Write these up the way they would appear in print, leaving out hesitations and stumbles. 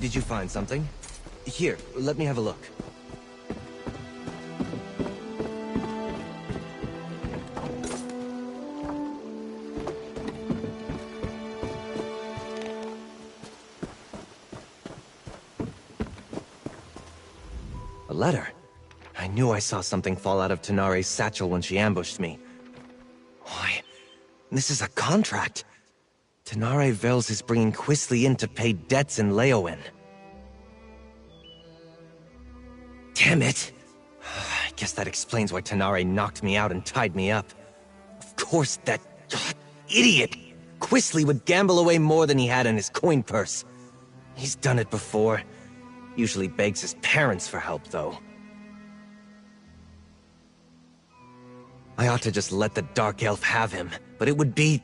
Did you find something? Here, let me have a look. A letter. I knew I saw something fall out of Tanare's satchel when she ambushed me. Why, this is a contract. Tanare Vels is bringing Quisly in to pay debts in Leowen. Damn it! I guess that explains why Tanare knocked me out and tied me up. Of course that idiot Quisly would gamble away more than he had in his coin purse. He's done it before. Usually begs his parents for help, though. I ought to just let the Dark Elf have him, but it would be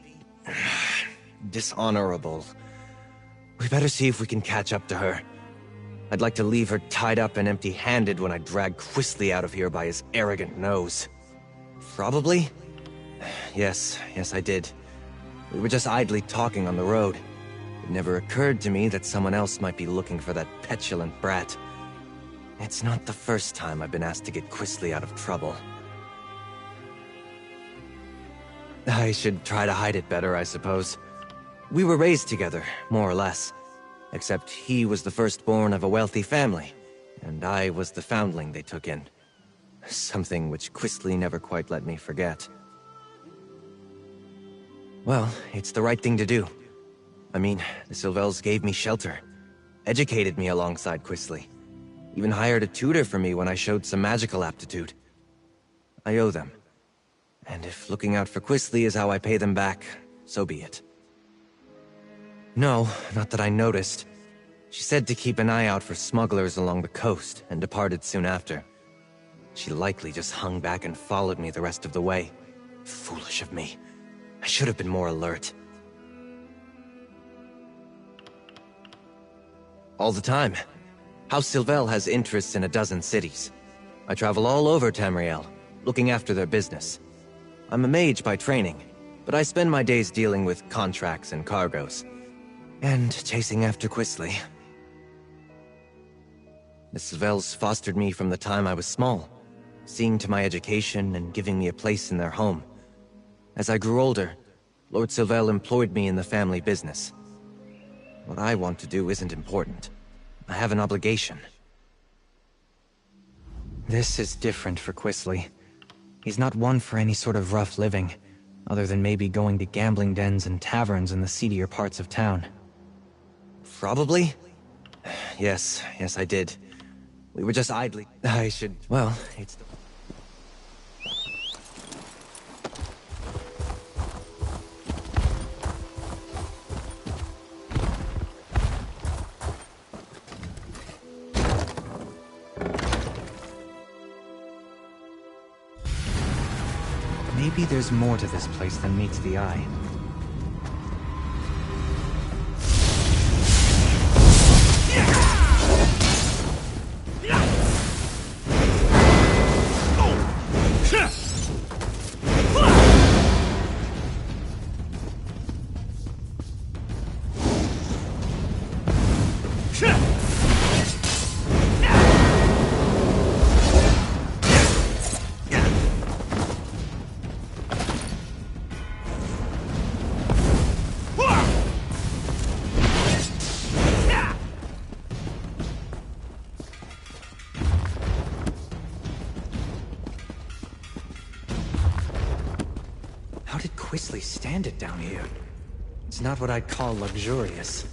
dishonorable. We better see if we can catch up to her. I'd like to leave her tied up and empty-handed when I drag Quisly out of here by his arrogant nose. Probably? Yes, I did. We were just idly talking on the road. It never occurred to me that someone else might be looking for that petulant brat. It's not the first time I've been asked to get Quisly out of trouble. I should try to hide it better, I suppose. We were raised together, more or less. Except he was the firstborn of a wealthy family, and I was the foundling they took in. Something which Quisly never quite let me forget. Well, it's the right thing to do. I mean, the Sylvels gave me shelter, educated me alongside Quisly, even hired a tutor for me when I showed some magical aptitude. I owe them. And if looking out for Quisly is how I pay them back, so be it. No, not that I noticed. She said to keep an eye out for smugglers along the coast, and departed soon after. She likely just hung back and followed me the rest of the way. Foolish of me. I should have been more alert. All the time. House Sylvel has interests in a dozen cities. I travel all over Tamriel, looking after their business. I'm a mage by training, but I spend my days dealing with contracts and cargoes. And chasing after Quisly. The Sylvels fostered me from the time I was small, seeing to my education and giving me a place in their home. As I grew older, Lord Sylvel employed me in the family business. What I want to do isn't important. I have an obligation. This is different for Quisly. He's not one for any sort of rough living, other than maybe going to gambling dens and taverns in the seedier parts of town. Probably? Yes, I did. We were just idly... Well, it's... Maybe there's more to this place than meets the eye. How did Quisly stand it down here? It's not what I'd call luxurious.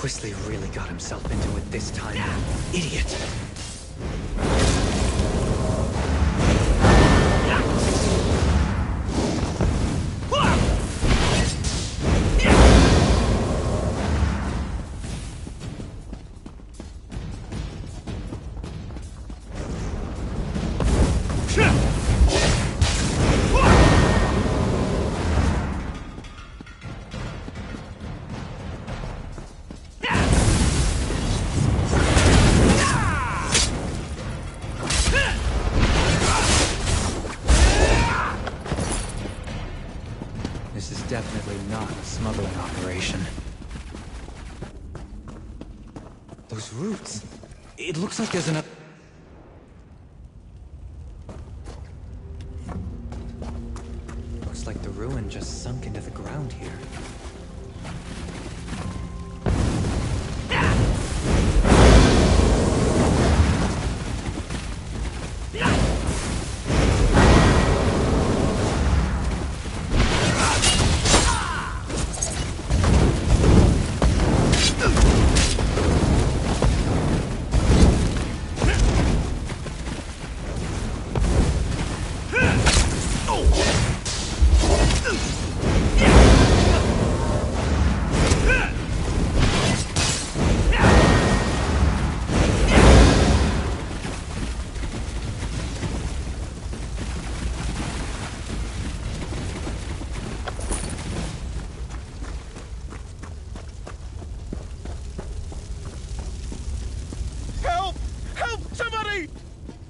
Quisly really got himself into it this time. Idiot! Definitely not a smuggling operation. Those roots. It looks like there's enough. Looks like the ruin just sunk into the ground here.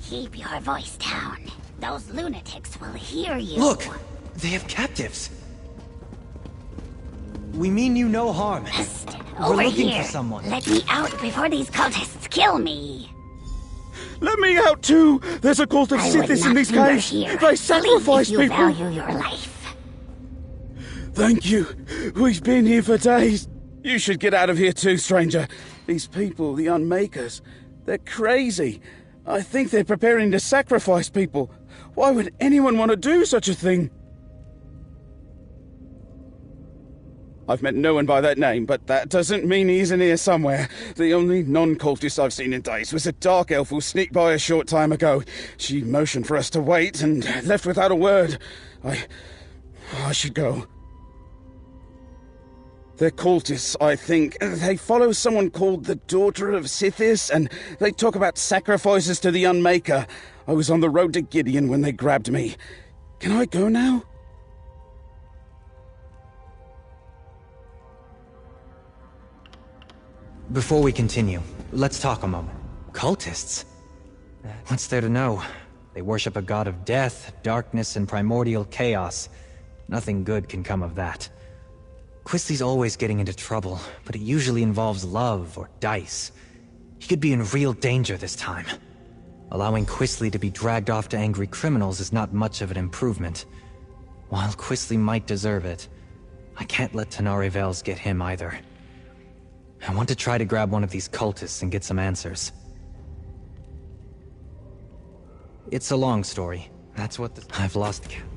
Keep your voice down. Those lunatics will hear you. Look! They have captives! We mean you no harm. Psst, We're over looking here. for someone. Let me out before these cultists kill me. Let me out too! There's a cult of I would Sithis in not these linger caves! here. They sacrifice Leave if you people! value your life. Thank you. We've been here for days. You should get out of here too, stranger. These people, the Unmakers, they're crazy. I think they're preparing to sacrifice people. Why would anyone want to do such a thing? I've met no one by that name, but that doesn't mean he isn't here somewhere. The only non-cultist I've seen in days was a dark elf who sneaked by a short time ago. She motioned for us to wait and left without a word. I should go. They're cultists, I think. They follow someone called the Daughter of Sithis, and they talk about sacrifices to the Unmaker. I was on the road to Gideon when they grabbed me. Can I go now? Before we continue, let's talk a moment. Cultists? What's there to know? They worship a god of death, darkness, and primordial chaos. Nothing good can come of that. Quisly's always getting into trouble, but it usually involves love or dice. He could be in real danger this time. Allowing Quisly to be dragged off to angry criminals is not much of an improvement. While Quisly might deserve it, I can't let Tenari Vales get him either. I want to try to grab one of these cultists and get some answers. It's a long story. That's what I've lost count.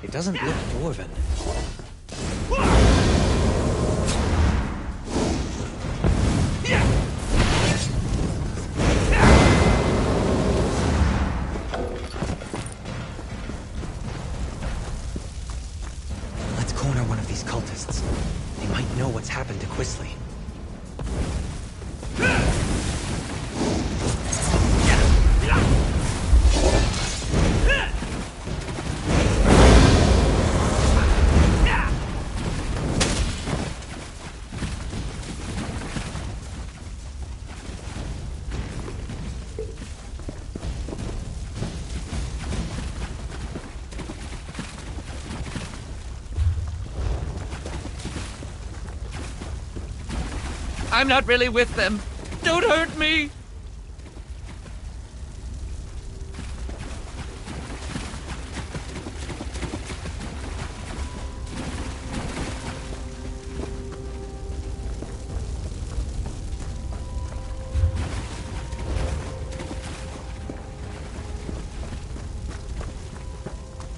It doesn't look dwarven. Let's corner one of these cultists. They might know what's happened to Quisly. I'm not really with them. Don't hurt me!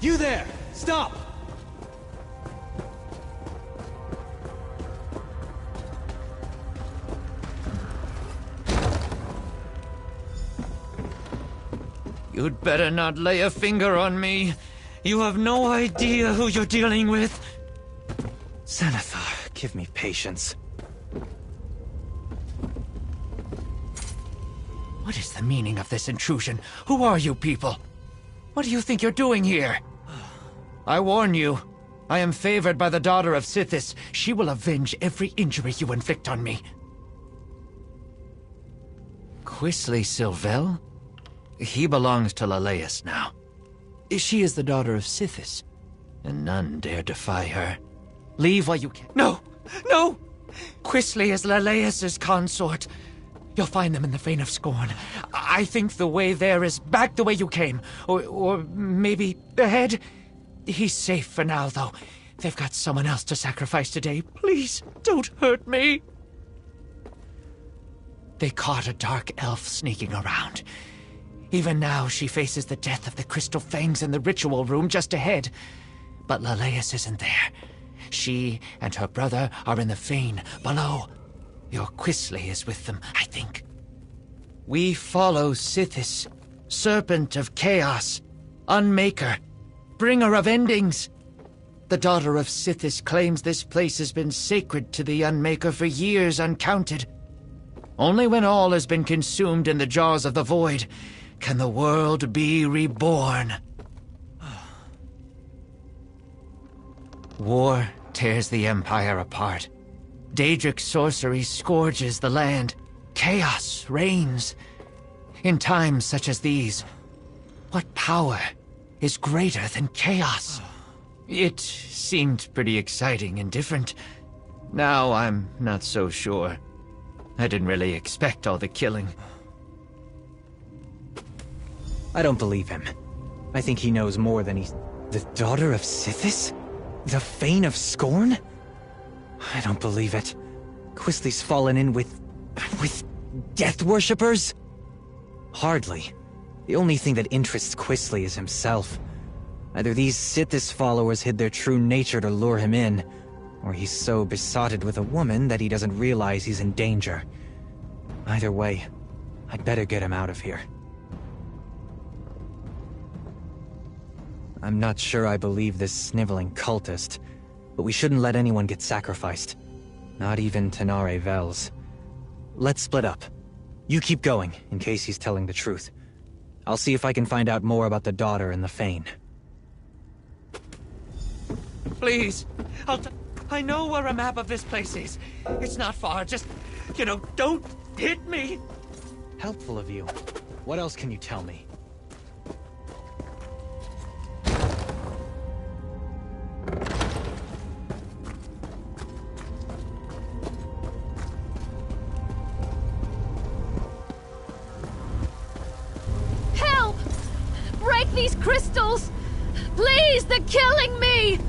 You there! Stop! You'd better not lay a finger on me. You have no idea who you're dealing with. Xanathar, give me patience. What is the meaning of this intrusion? Who are you people? What do you think you're doing here? I warn you, I am favored by the daughter of Sithis. She will avenge every injury you inflict on me. Quisley Sylvel? He belongs to Leleus now. She is the daughter of Sithis, and none dare defy her. Leave while you can. No! No! Quisley is Leleus's consort. You'll find them in the Fane of Scorn. I think the way there is back the way you came. Or maybe ahead. He's safe for now, though. They've got someone else to sacrifice today. Please, don't hurt me. They caught a dark elf sneaking around. Even now, she faces the death of the Crystal Fangs in the ritual room just ahead. But Leleus isn't there. She and her brother are in the Fane below. Your Quisley is with them, I think. We follow Sithis, Serpent of Chaos, Unmaker, Bringer of Endings. The daughter of Sithis claims this place has been sacred to the Unmaker for years uncounted. Only when all has been consumed in the jaws of the void can the world be reborn. War tears the Empire apart. Daedric sorcery scourges the land. Chaos reigns. In times such as these, what power is greater than chaos? It seemed pretty exciting and different. Now I'm not so sure. I didn't really expect all the killing. I don't believe him. I think he knows more than he's... The daughter of Sithis? The Fane of Scorn? I don't believe it. Quisley's fallen in with death worshippers? Hardly. The only thing that interests Quisley is himself. Either these Sithis followers hid their true nature to lure him in, or he's so besotted with a woman that he doesn't realize he's in danger. Either way, I'd better get him out of here. I'm not sure I believe this sniveling cultist, but we shouldn't let anyone get sacrificed. Not even Tenare Vels. Let's split up. You keep going, in case he's telling the truth. I'll see if I can find out more about the daughter and the Fane. Please, I know where a map of this place is. It's not far, just, don't hit me. Helpful of you. What else can you tell me? Help! Break these crystals! Please, they're killing me!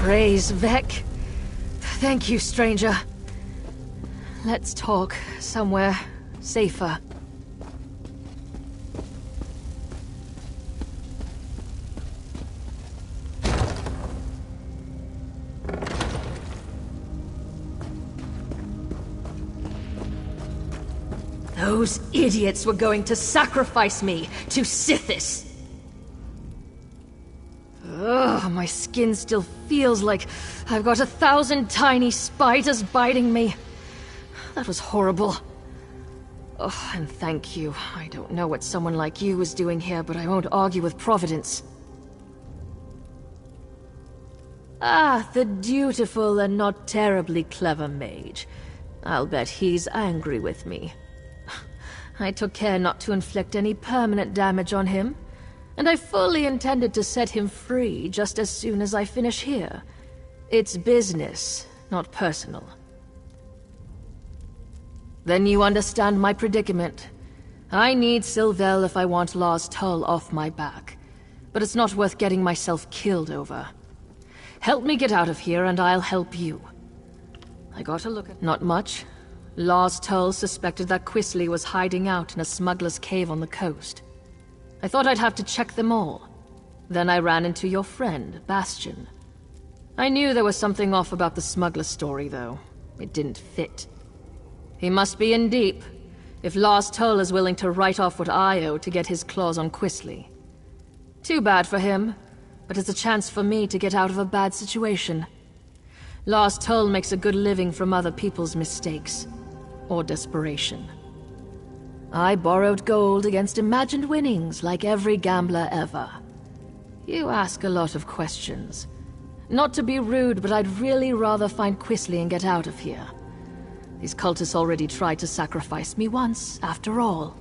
Praise Vec. Thank you, stranger. Let's talk somewhere safer. Those idiots were going to sacrifice me to Sithis. Ugh, my skin still feels like I've got 1,000 tiny spiders biting me. That was horrible. Oh, and thank you. I don't know what someone like you is doing here, but I won't argue with Providence. Ah, the dutiful and not terribly clever mage. I'll bet he's angry with me. I took care not to inflict any permanent damage on him, and I fully intended to set him free just as soon as I finish here. It's business, not personal. Then you understand my predicament. I need Sylvel if I want Lars Tull off my back, but it's not worth getting myself killed over. Help me get out of here and I'll help you. I got a look at... Not much. Lars Tull suspected that Quisley was hiding out in a smuggler's cave on the coast. I thought I'd have to check them all. Then I ran into your friend, Bastion. I knew there was something off about the smuggler story, though. It didn't fit. He must be in deep, if Lars Tull is willing to write off what I owe to get his claws on Quisley. Too bad for him, but it's a chance for me to get out of a bad situation. Lars Tull makes a good living from other people's mistakes. Or desperation. I borrowed gold against imagined winnings like every gambler ever. You ask a lot of questions. Not to be rude, but I'd really rather find Quisley and get out of here. These cultists already tried to sacrifice me once, after all.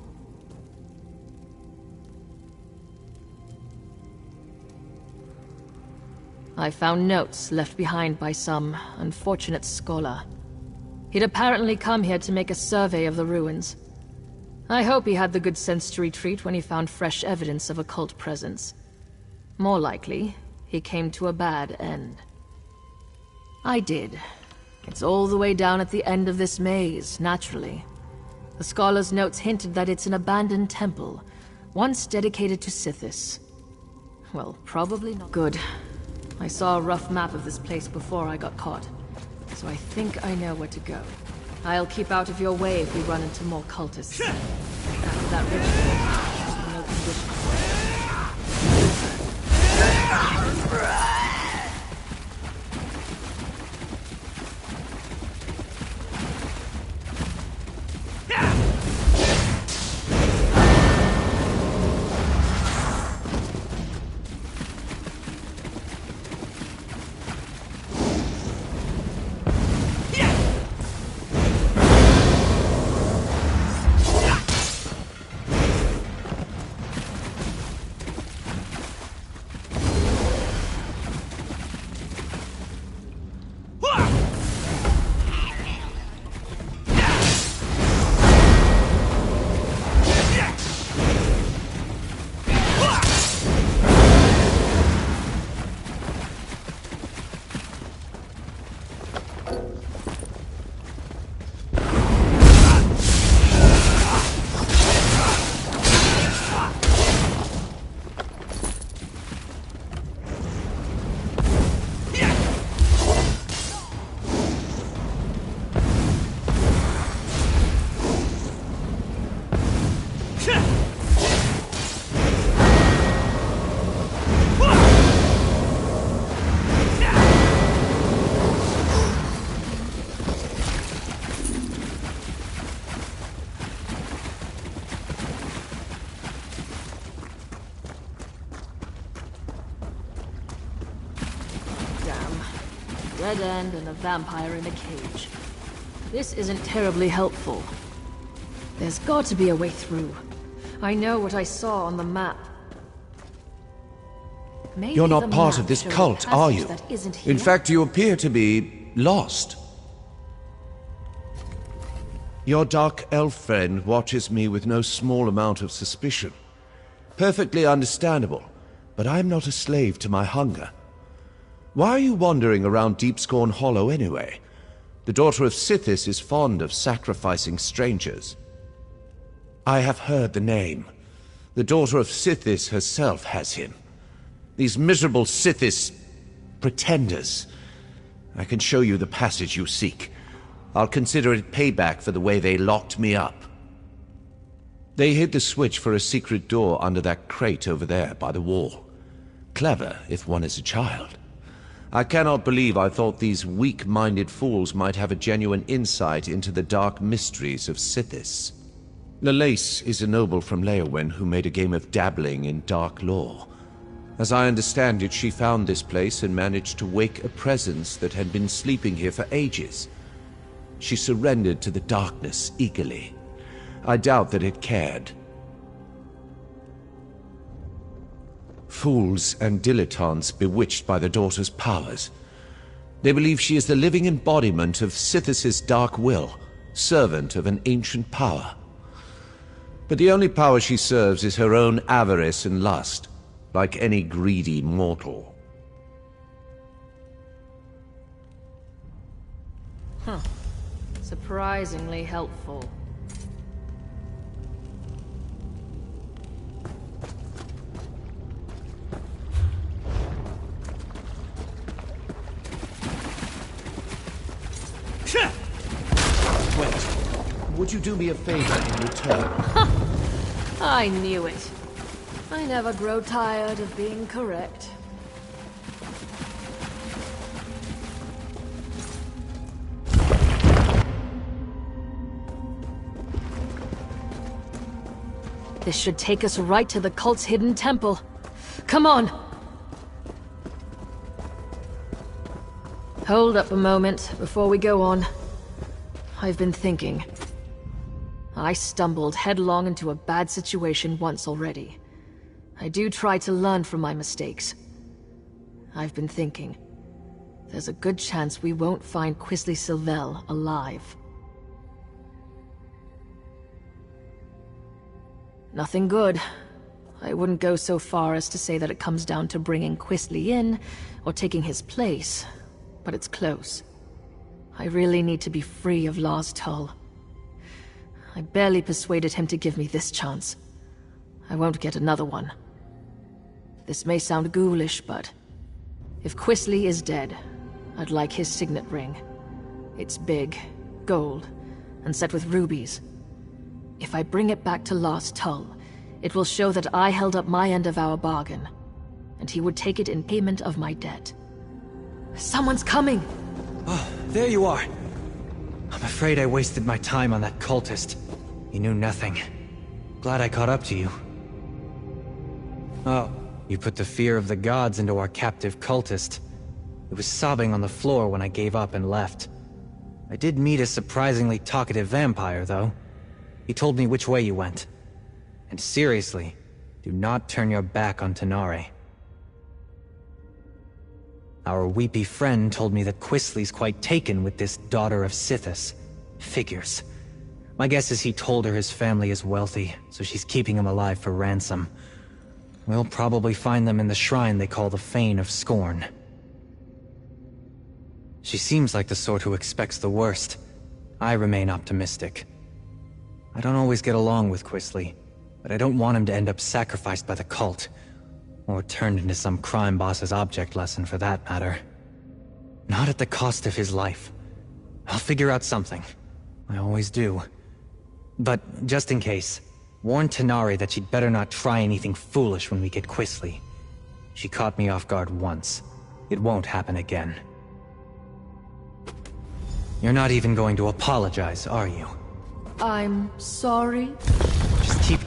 I found notes left behind by some unfortunate scholar. He'd apparently come here to make a survey of the ruins. I hope he had the good sense to retreat when he found fresh evidence of occult presence. More likely, he came to a bad end. I did. It's all the way down at the end of this maze, naturally. The scholar's notes hinted that it's an abandoned temple, once dedicated to Sithis. Well, probably not. Good. I saw a rough map of this place before I got caught, so I think I know where to go. I'll keep out of your way if we run into more cultists. After that ritual, no conditions. Dead end and a vampire in a cage. This isn't terribly helpful. There's got to be a way through. I know what I saw on the map. Maybe You're not the part map of this showed a cult, are passage you? that isn't In here. fact, you appear to be lost. Your dark elf friend watches me with no small amount of suspicion. Perfectly understandable, but I'm not a slave to my hunger. Why are you wandering around Deepscorn Hollow anyway? The daughter of Sithis is fond of sacrificing strangers. I have heard the name. The daughter of Sithis herself has him. These miserable Sithis pretenders. I can show you the passage you seek. I'll consider it payback for the way they locked me up. They hid the switch for a secret door under that crate over there by the wall. Clever if one is a child. I cannot believe I thought these weak-minded fools might have a genuine insight into the dark mysteries of Sithis. Lalace is a noble from Leowen who made a game of dabbling in dark lore. As I understand it, she found this place and managed to wake a presence that had been sleeping here for ages. She surrendered to the darkness eagerly. I doubt that it cared. Fools and dilettantes bewitched by the daughter's powers. They believe she is the living embodiment of Sithis' dark will, servant of an ancient power. But the only power she serves is her own avarice and lust, like any greedy mortal. Huh. Surprisingly helpful. Wait, would you do me a favor in return? I knew it. I never grow tired of being correct. This should take us right to the cult's hidden temple. Come on! Hold up a moment before we go on. I've been thinking. I stumbled headlong into a bad situation once already. I do try to learn from my mistakes. I've been thinking. There's a good chance we won't find Quisley Sylvel alive. Nothing good. I wouldn't go so far as to say that it comes down to bringing Quisley in, or taking his place, but it's close. I really need to be free of Lars Tull. I barely persuaded him to give me this chance. I won't get another one. This may sound ghoulish, but if Quisley is dead, I'd like his signet ring. It's big, gold, and set with rubies. If I bring it back to Lars Tull, it will show that I held up my end of our bargain, and he would take it in payment of my debt. Someone's coming! Oh, there you are. I'm afraid I wasted my time on that cultist. He knew nothing. Glad I caught up to you. Oh, you put the fear of the gods into our captive cultist. It was sobbing on the floor when I gave up and left. I did meet a surprisingly talkative vampire, though. He told me which way you went. And seriously, do not turn your back on Tenare. Our weepy friend told me that Quisley's quite taken with this daughter of Sithis. Figures. My guess is he told her his family is wealthy, so she's keeping him alive for ransom. We'll probably find them in the shrine they call the Fane of Scorn. She seems like the sort who expects the worst. I remain optimistic. I don't always get along with Quisley, but I don't want him to end up sacrificed by the cult. Or turned into some crime boss's object lesson, for that matter. Not at the cost of his life. I'll figure out something. I always do. But, just in case, warn Tenare that she'd better not try anything foolish when we get Quisley. She caught me off guard once. It won't happen again. You're not even going to apologize, are you? I'm sorry? Just keep...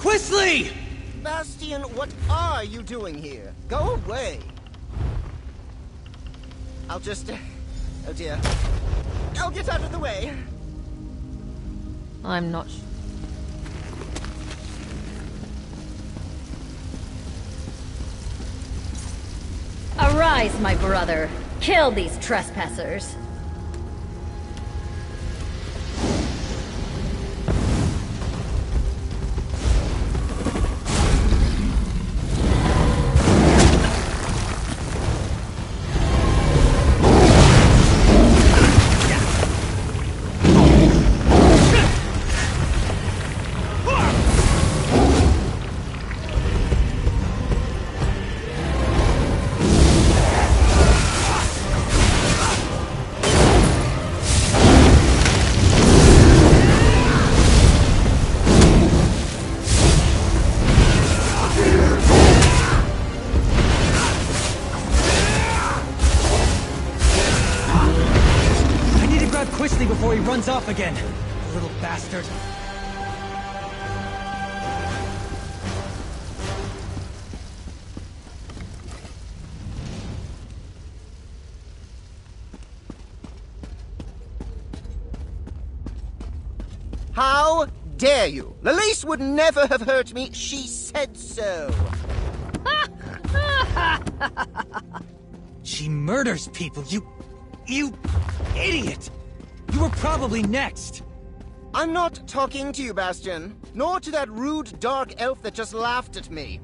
Quisly! Bastian, what are you doing here? Go away. I'll just... oh dear. I'll get out of the way. I'm not... Arise, my brother. Kill these trespassers. Quisly before he runs off again. Little bastard. How dare you? Lalise would never have hurt me. She said so. She murders people, you idiot! You were probably next! I'm not talking to you, Bastian. Nor to that rude dark elf that just laughed at me.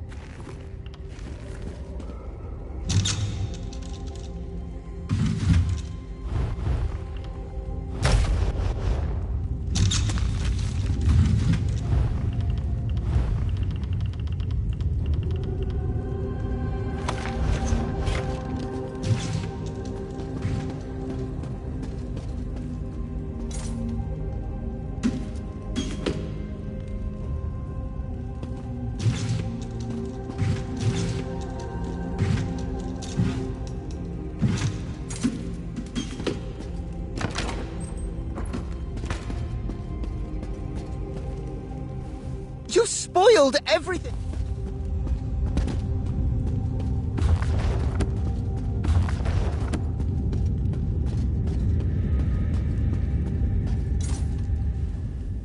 You spoiled everything!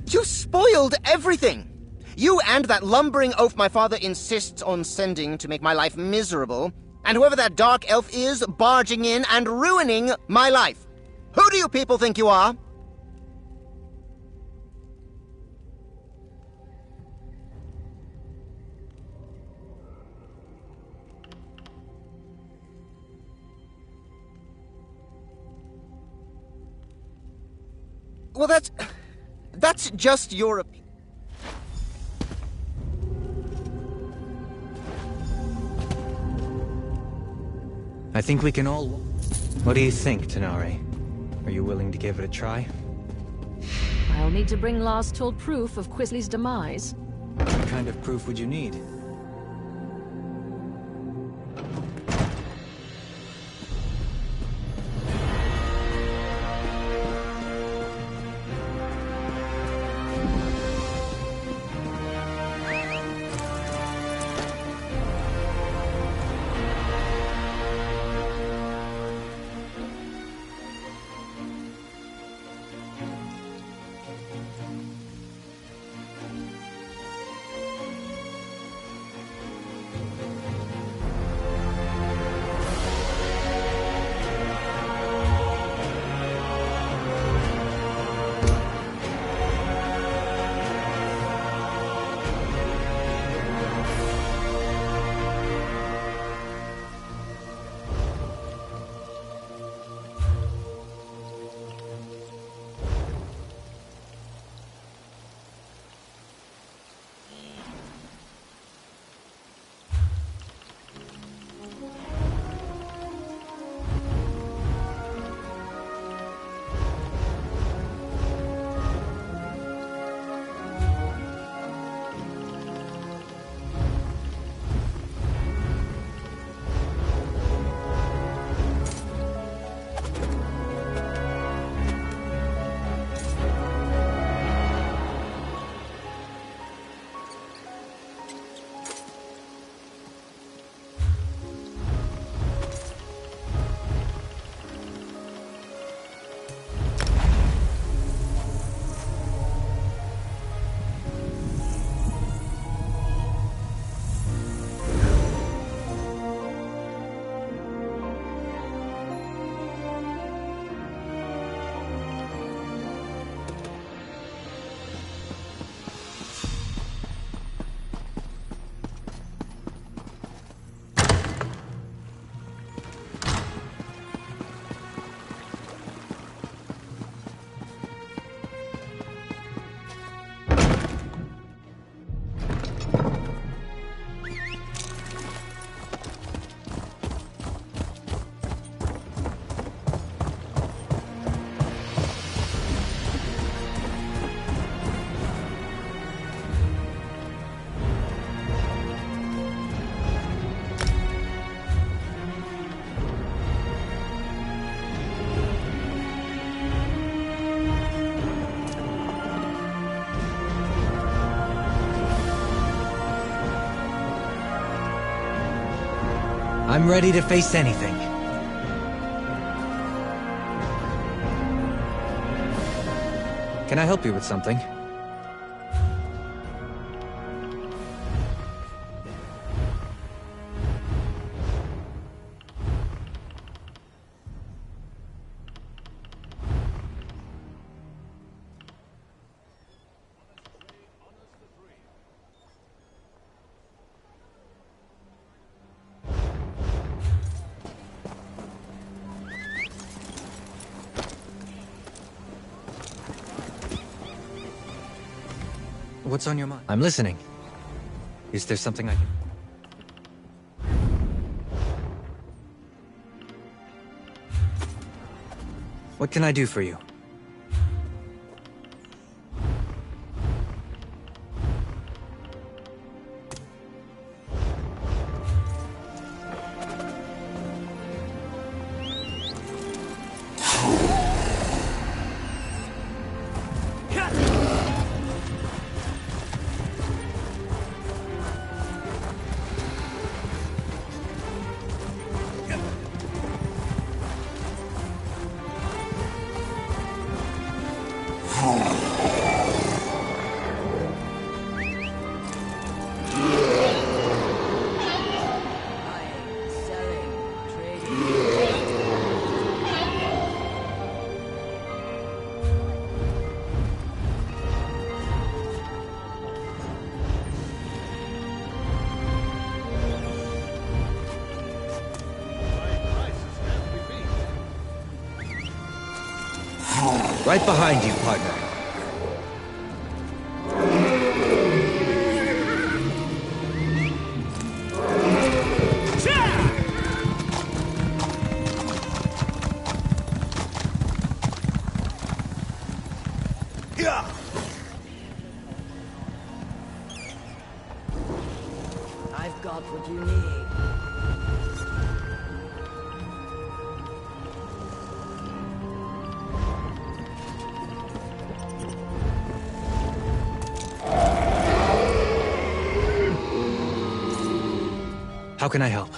You spoiled everything! You and that lumbering oaf my father insists on sending to make my life miserable, and whoever that dark elf is barging in and ruining my life. Who do you people think you are? Well, that's just your opinion. I think we can all... What do you think, Tenare? Are you willing to give it a try? I'll need to bring last-told proof of Quisly's demise. What kind of proof would you need? I'm ready to face anything. Can I help you with something? What's on your mind? I'm listening. Is there something I can... What can I do for you? Right behind you, partner. I've got what you need. How can I help?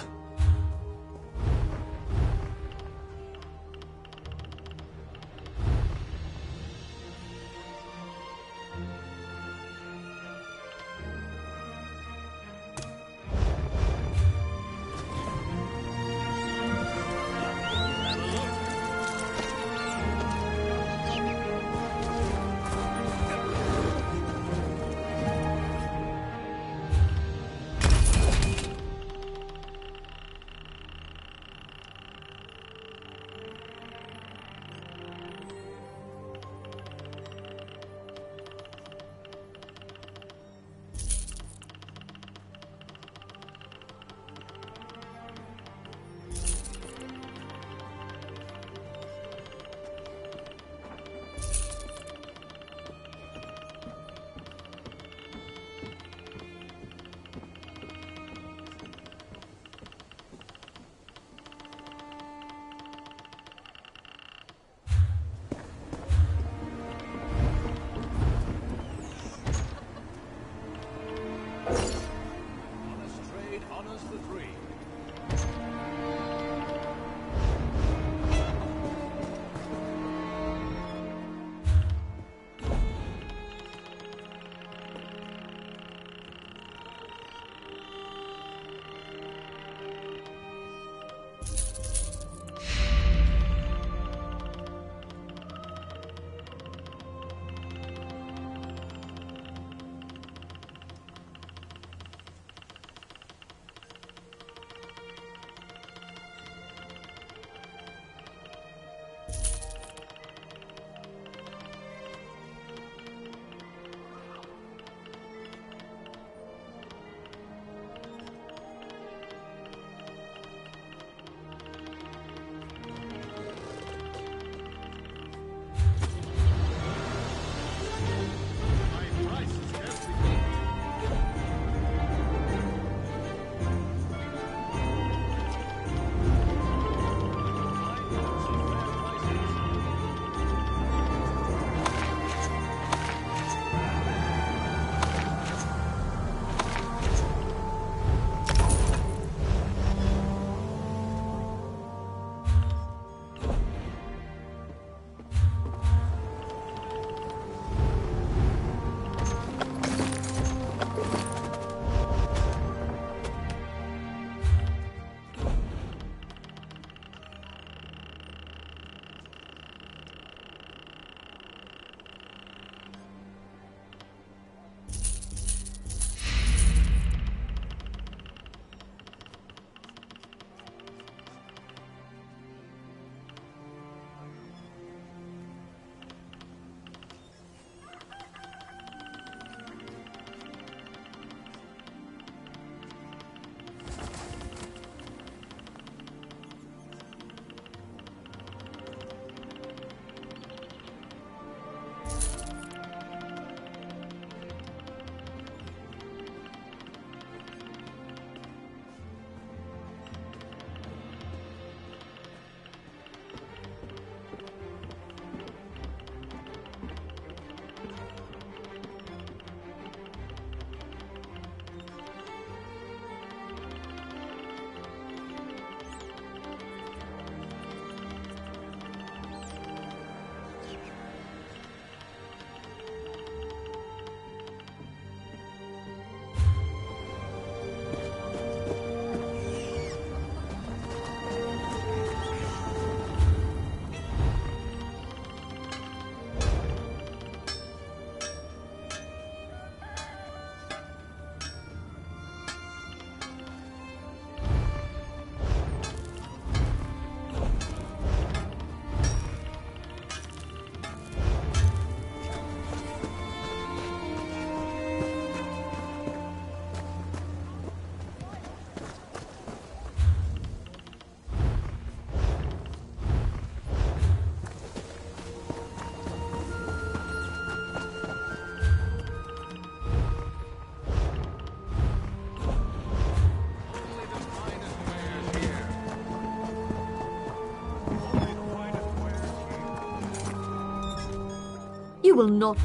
will not...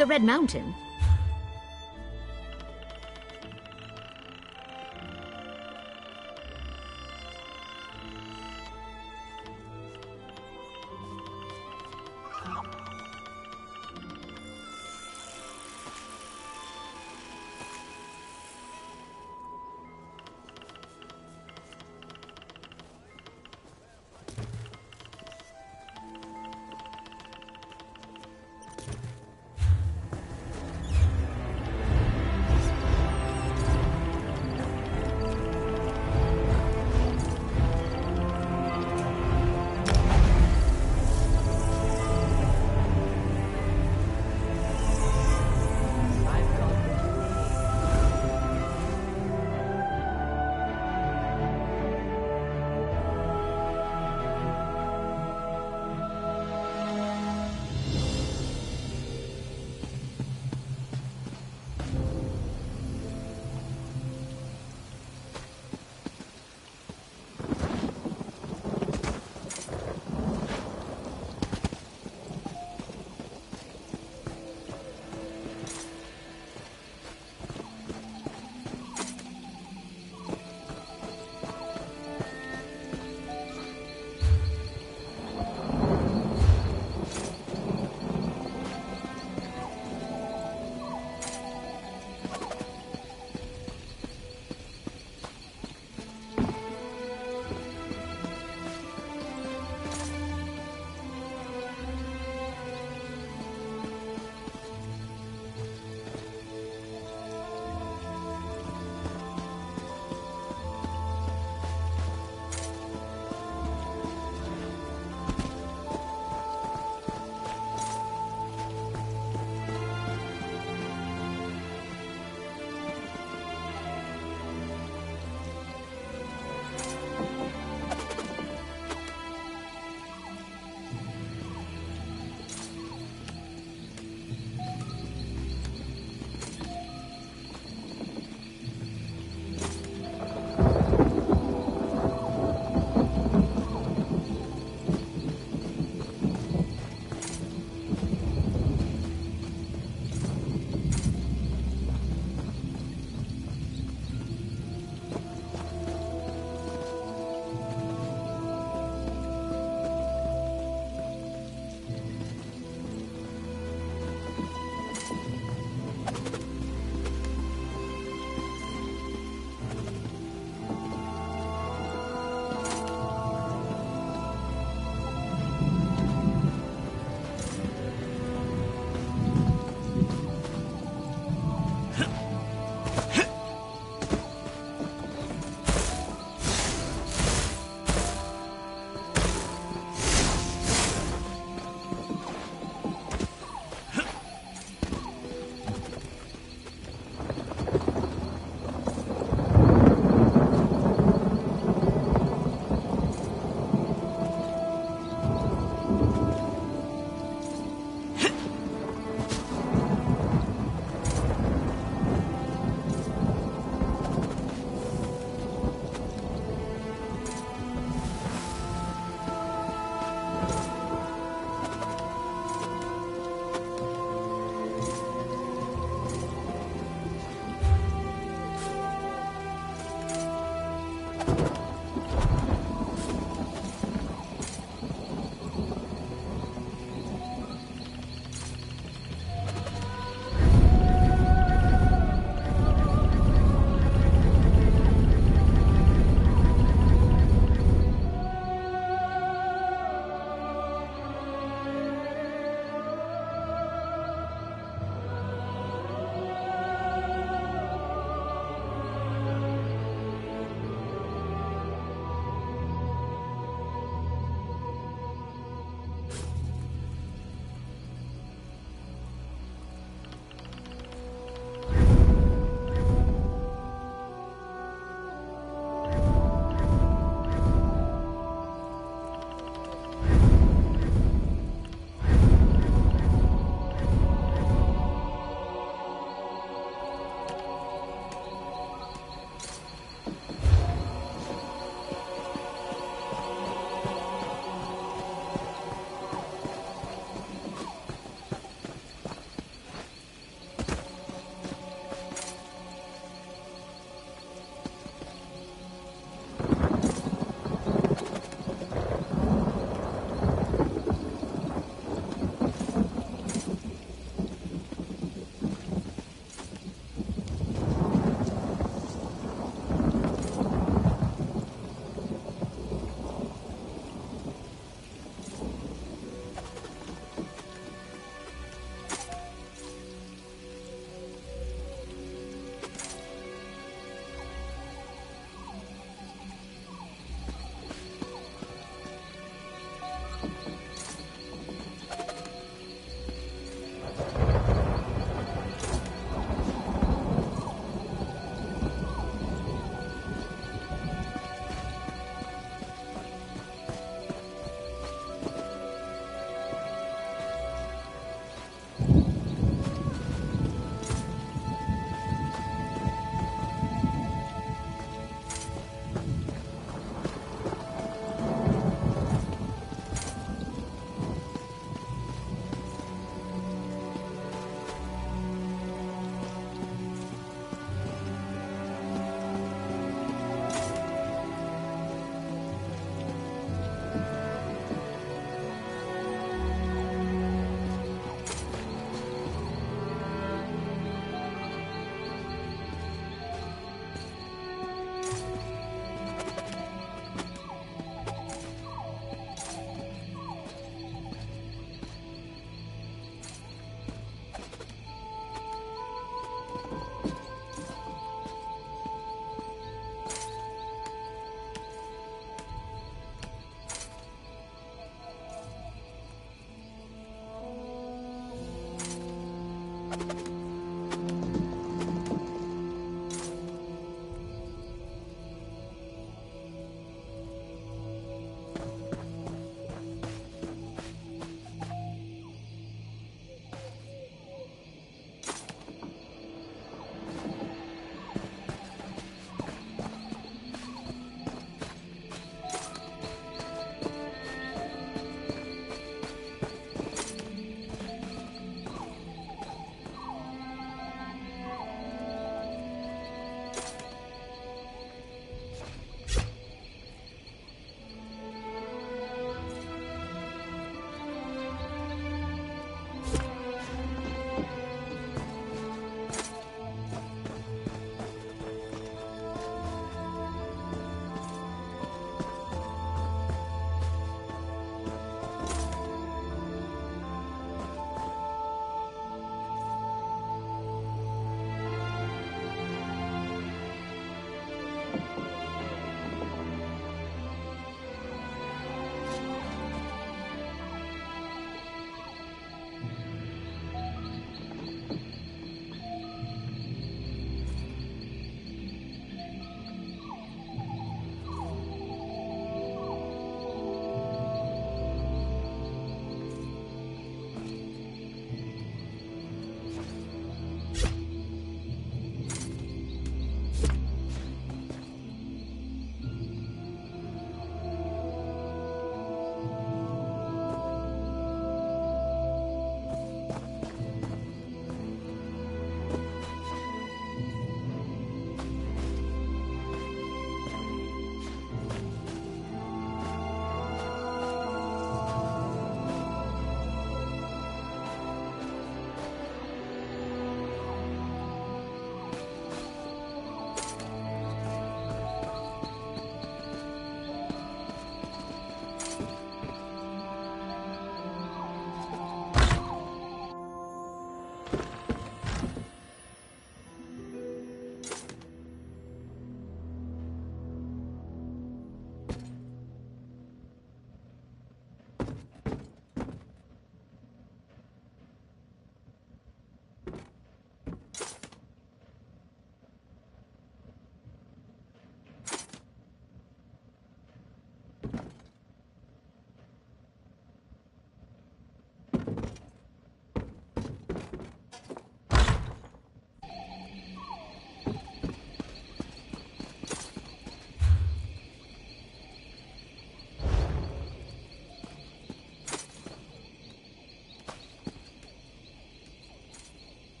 The Red Mountain?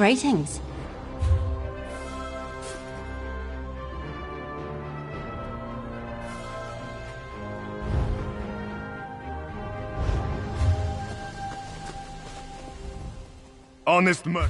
Greetings. Honest man.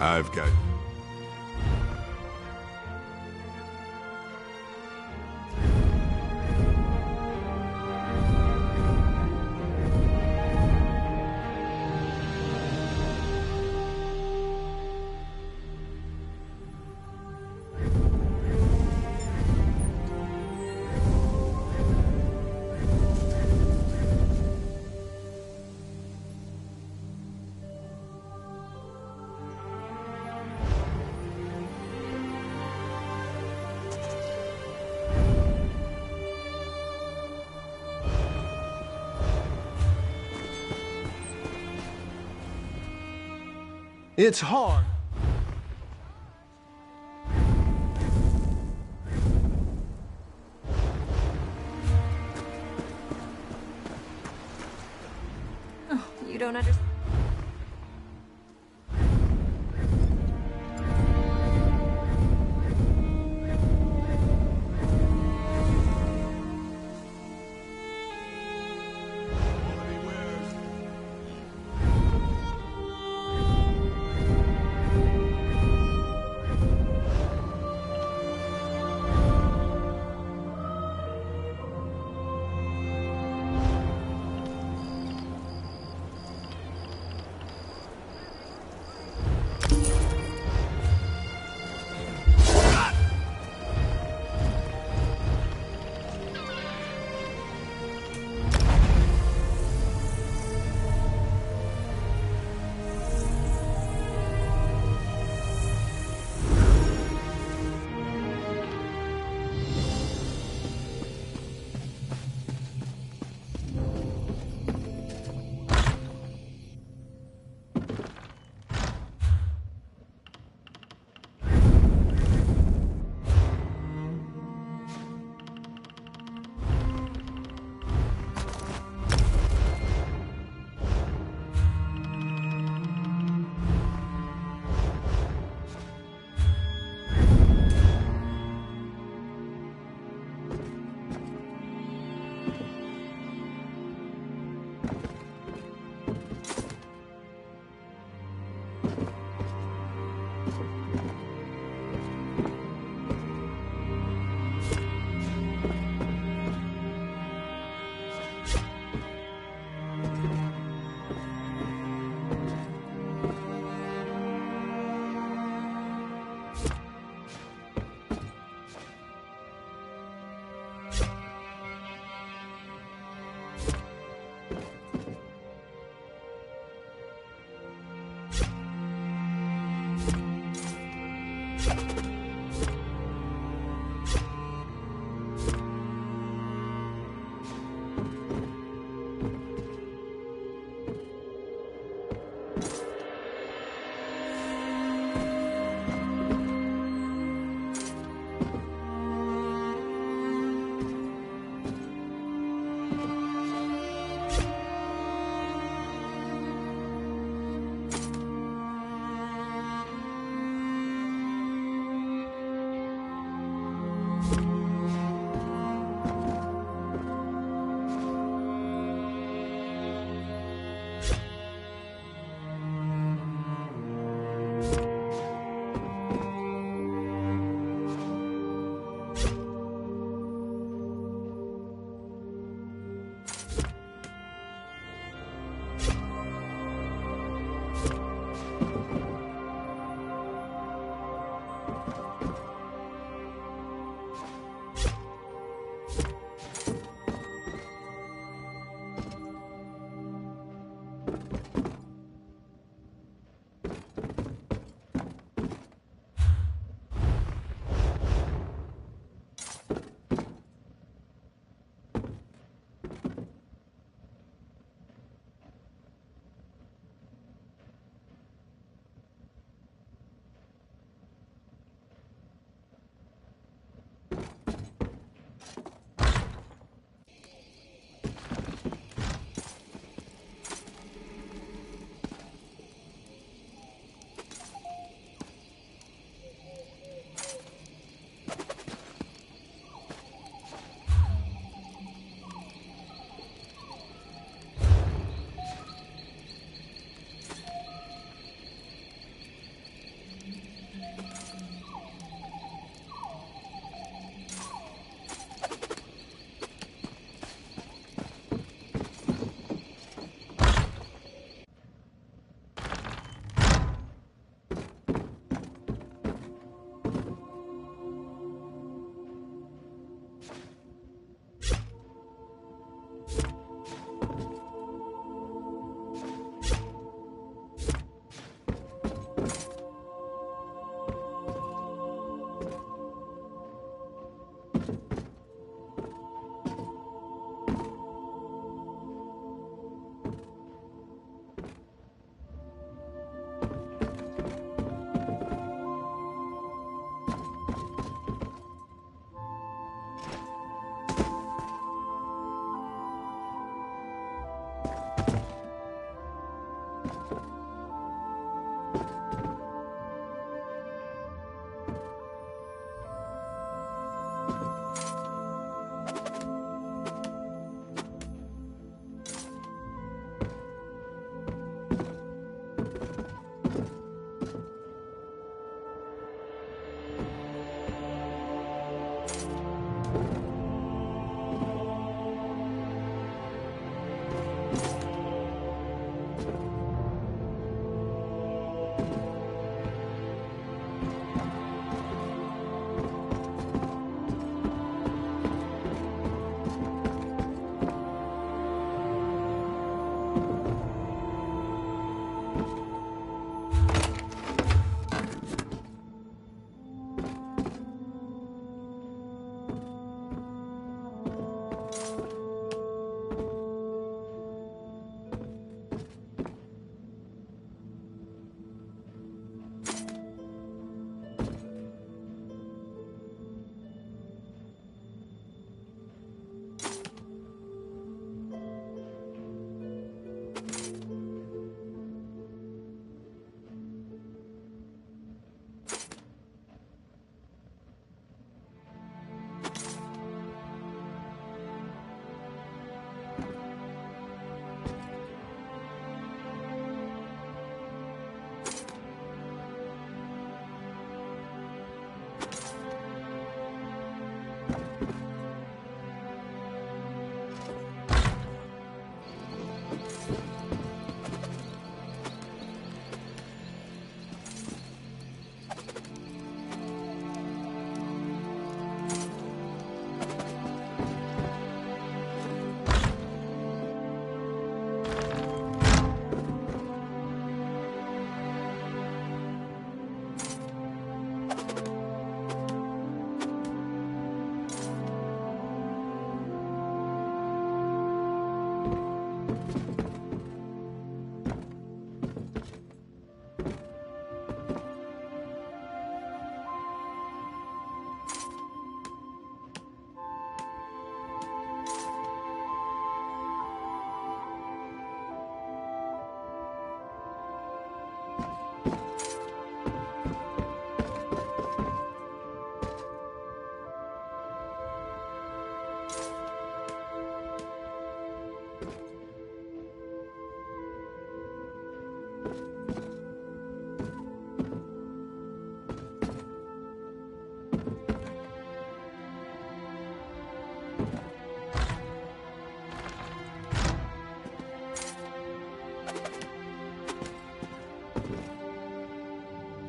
I've got... It's hard. Oh, you don't understand.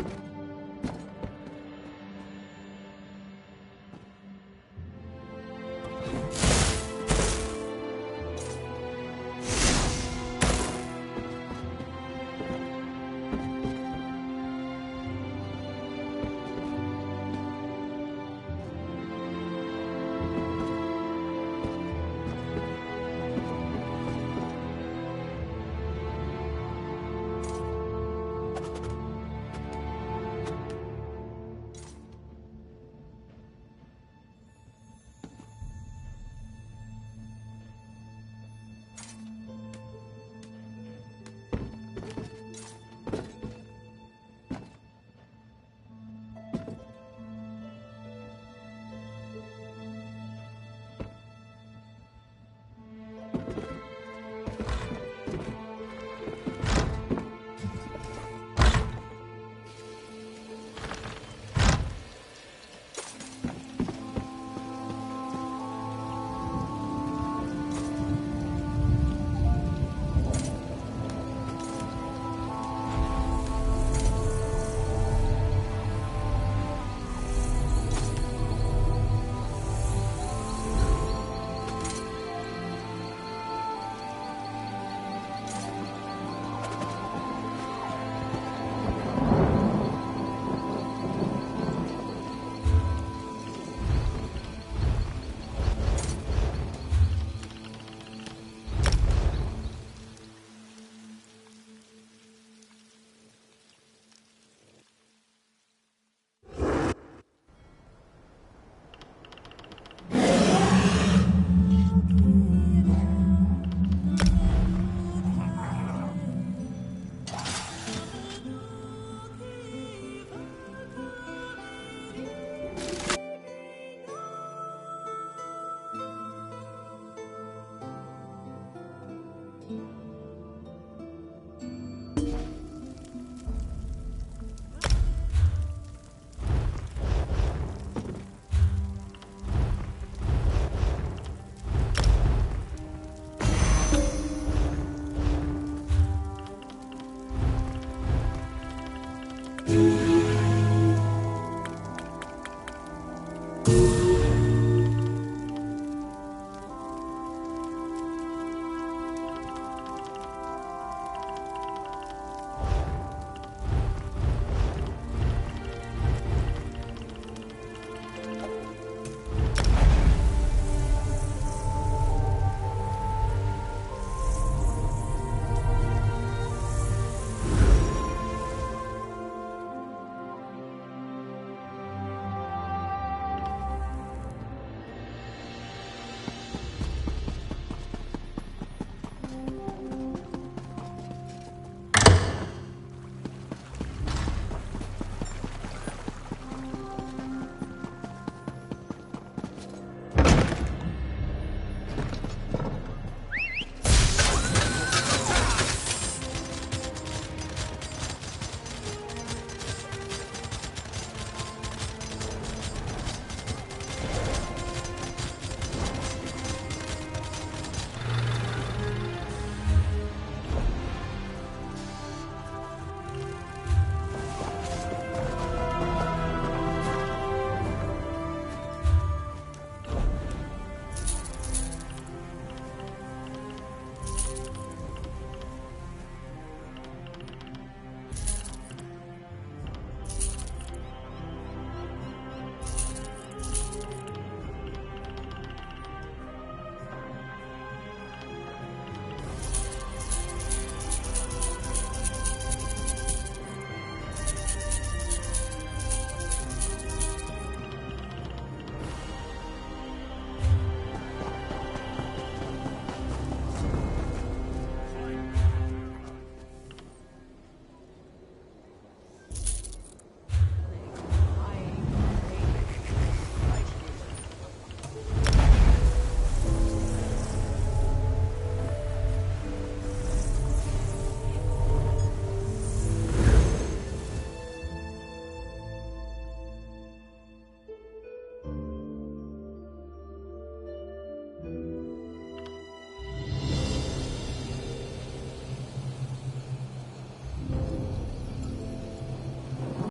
you